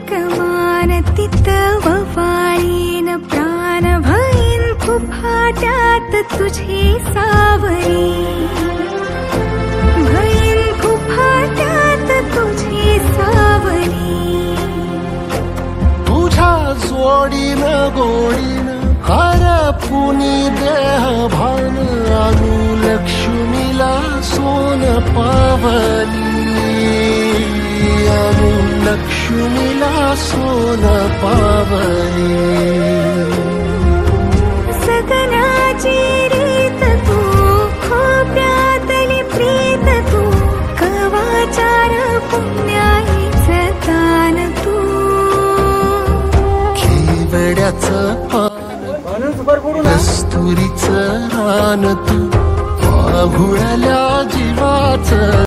एक मान तितव वाळीन प्राण भईन फुफाट्यात तुझी सावरी भईन फुफाट्यात तुझी सावरी तुझ्या जोडीन गोडीन हरपुनी देह भान आणू लक्ष्मीला सोन पावली आणू लक्ष्मीला सोन पावली सगनाची रीत तू खोप्यातली प्रीत तू कवाचार पुण्याईचं दान तू केवड्याचं कस्तुरीचं रान तू आघुळल्या जीवाचं